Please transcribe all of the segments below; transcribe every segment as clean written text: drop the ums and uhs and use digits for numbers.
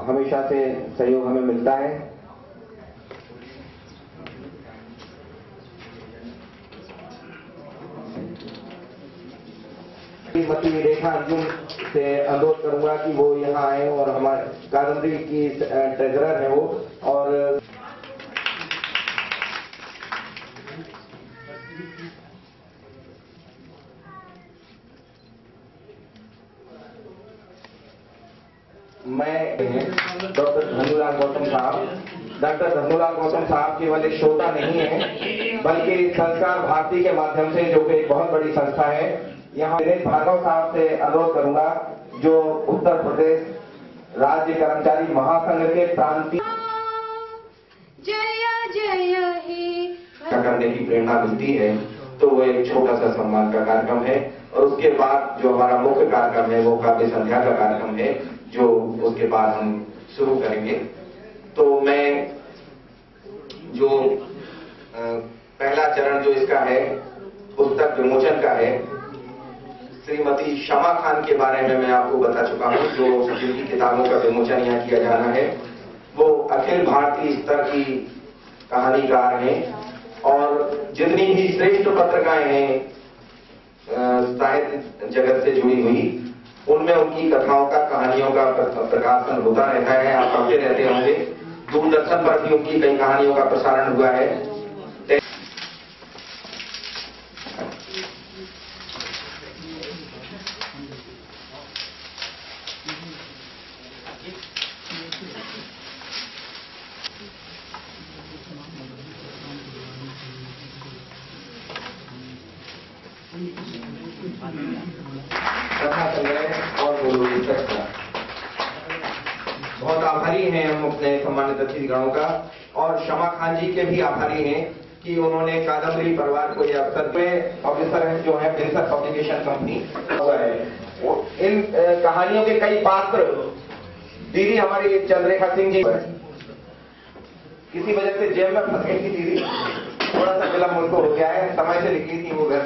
हमेशा से सहयोग हमें मिलता है। श्रीमती रेखा अर्जुन से अनुरोध करूंगा कि वो यहाँ आए और हमारे कादम्बरी की ट्रेजरर है वो, और मैं डॉक्टर धनुलाल गौतम साहब केवल एक श्रोता नहीं है, बल्कि संस्कार भारती के माध्यम से, जो कि एक बहुत बड़ी संस्था है, यहाँ दिनेश भार्गव साहब से अनुरोध करूंगा, जो उत्तर प्रदेश राज्य कर्मचारी महासंघ के प्रांतीय करने की प्रेरणा मिलती है, तो वो एक छोटा सा सम्मान का कार्यक्रम है। और उसके बाद जो हमारा मुख्य कार्यक्रम है वो काव्य संध्या का कार्यक्रम है, जो उसके बाद हम शुरू करेंगे। तो मैं जो पहला चरण जो इसका है पुस्तक विमोचन का है, श्रीमती शमा खान के बारे में मैं आपको बता चुका हूं, जो जिनकी किताबों का विमोचन यहाँ किया जाना है। वो अखिल भारतीय स्तर की कहानीकार हैं और जितनी भी श्रेष्ठ पत्रिकाएं हैं साहित्य जगत से जुड़ी हुई, उनमें उनकी कथाओं का, कहानियों का प्रकाशन होता रहता है। आप पढ़ते रहते होंगे, दूरदर्शन पर भी उनकी कई कहानियों का प्रसारण हुआ है। कथा संग्रह और बहुत आभारी हैं हम अपने सम्मानित अतिथिगणों का, और शमा खान जी के भी आभारी हैं कि उन्होंने कादम्बरी परिवार को यह अवसर में, ऑफिसर है जो है प्रिंसर पब्लिकेशन कंपनी हुआ है। इन कहानियों के कई पात्र दीदी हमारी चंद्ररेखा सिंह जी किसी वजह से जेल में फंस गई थी दीदी, थोड़ा सा विलम्ब उनको हो गया है, समय से निकली थी वो घर।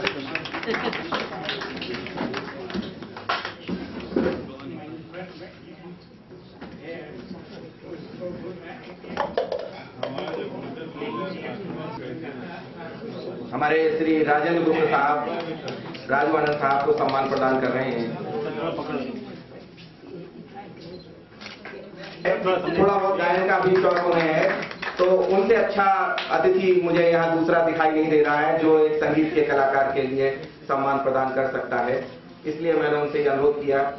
हमारे श्री राजेंद्र गुप्ता साहब, राजू आनंद साहब को सम्मान प्रदान कर रहे हैं। थोड़ा बहुत गायन का भी शौक उन्हें है, तो उनसे अच्छा अतिथि मुझे यहाँ दूसरा दिखाई नहीं दे रहा है जो एक संगीत के कलाकार के लिए सम्मान प्रदान कर सकता है, इसलिए मैंने उनसे अनुरोध किया।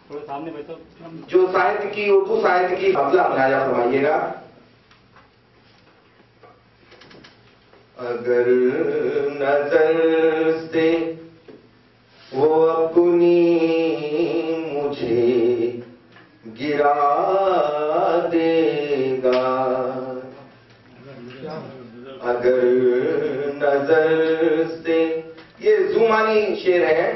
थोड़ा सामने बैठो। जो साहित्य की, उर्दू साहित्य की बदला बनाया फरमाइएगा। अगर नजर से वो अपनी मुझे गिरा देगा, अगर नजर से, ये जुमानी शेर है।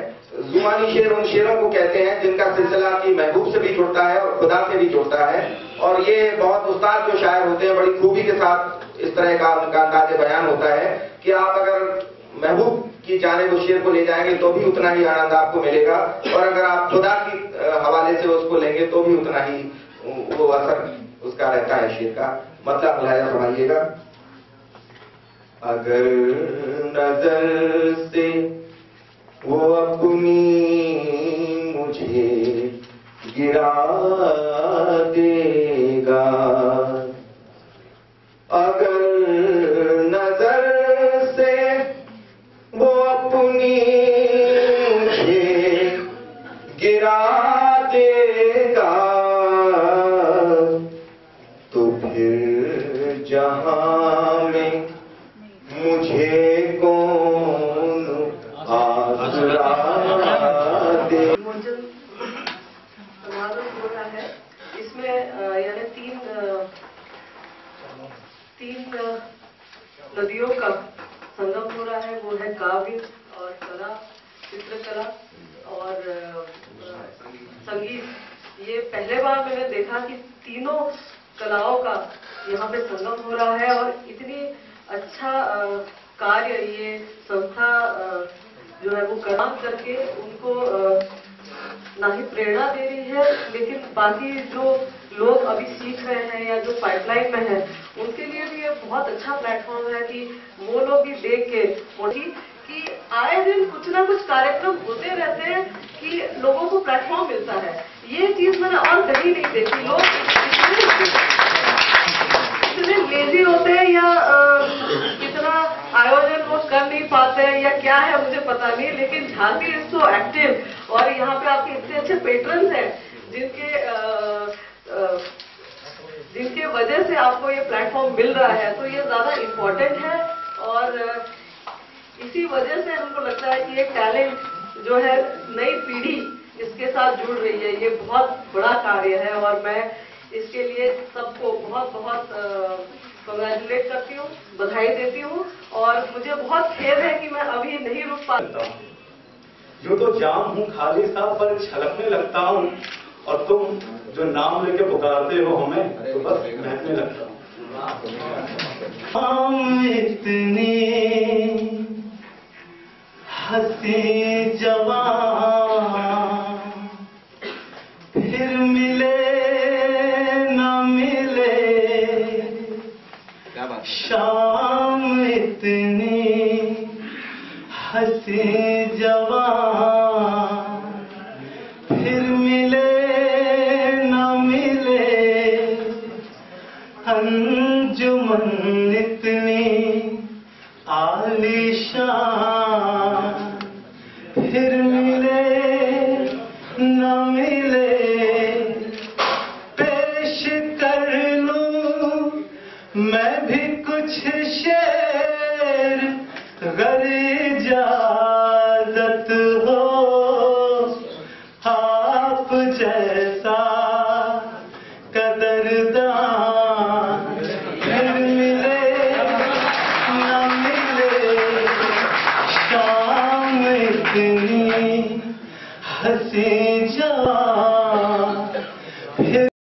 जुमानी शेर उन शेरों को कहते हैं जिनका सिलसिला की महबूब से भी जुड़ता है और खुदा से भी जुड़ता है, और ये बहुत उस्ताद जो शायर होते हैं बड़ी खूबी के साथ इस तरह का उनका अंदाज़े बयान होता है कि आप अगर महबूब की जानिब उस शेर को ले जाएंगे तो भी उतना ही आनंद आपको मिलेगा, और अगर आप खुदा की हवाले से उसको लेंगे तो भी उतना ही वो असर उसका रहता है शेर का। मतलब मुलाहिजा फरमाइएगा। अगर नजर से वो अपनी मुझे गिरा देगा, अगर नजर से वो अपनी मुझे गिरा देगा, तो फिर जहां में मुझे कौन आसरा दे। विमोचन समारोह हो रहा है, इसमें यानी तीन नदियों का संगम हो रहा है। वो है काव्य और कला, चित्रकला और संगीत। ये पहले बार मैंने देखा कि तीनों कलाओं का यहाँ पे संगम हो रहा है, और इतनी कार्य ये संस्था जो है वो काम करके उनको ना ही प्रेरणा दे रही है, लेकिन बाकी जो लोग अभी सीख रहे हैं या जो पाइपलाइन में है उनके लिए भी ये बहुत अच्छा प्लेटफॉर्म है कि वो लोग भी देख के कि आए दिन कुछ ना कुछ कार्यक्रम होते रहते हैं कि लोगों को प्लेटफॉर्म मिलता है। ये चीज मैंने और कहीं नहीं देखी। लोग इतने लेजी होते हैं या इतना आयोजन वो कर नहीं पाते हैं या क्या है मुझे पता नहीं, लेकिन झांसी इज सो एक्टिव और यहाँ पे आपके इतने अच्छे पेट्रन्स हैं जिनके वजह से आपको ये प्लेटफॉर्म मिल रहा है, तो ये ज्यादा इम्पोर्टेंट है। और इसी वजह से हमको लगता है कि ये टैलेंट जो है नई पीढ़ी इसके साथ जुड़ रही है, ये बहुत बड़ा कार्य है और मैं इसके लिए सबको बहुत बहुत कंग्रेचुलेट करती हूँ, बधाई देती हूँ। और मुझे बहुत खेद है कि मैं अभी नहीं रुक पाता हूँ। यूं तो जाम हूँ खाली सा पर छलकने लगता हूँ, और तुम जो नाम लेके पुकारते हो हमें तो बस महकने लगता हूँ। हम इतनी हंसी जवान फिर मिले न मिले, शाम इतनी हंसी जवान फिर मिले न मिले, अंजुमन इतनी आलीशान फिर मिले न मिले। पेश कर लूं मैं भी कुछ शेर गर इजाजत हो, आप जैसा कदरदान फिर मिले न मिले, शाम इतनी हंसी जवान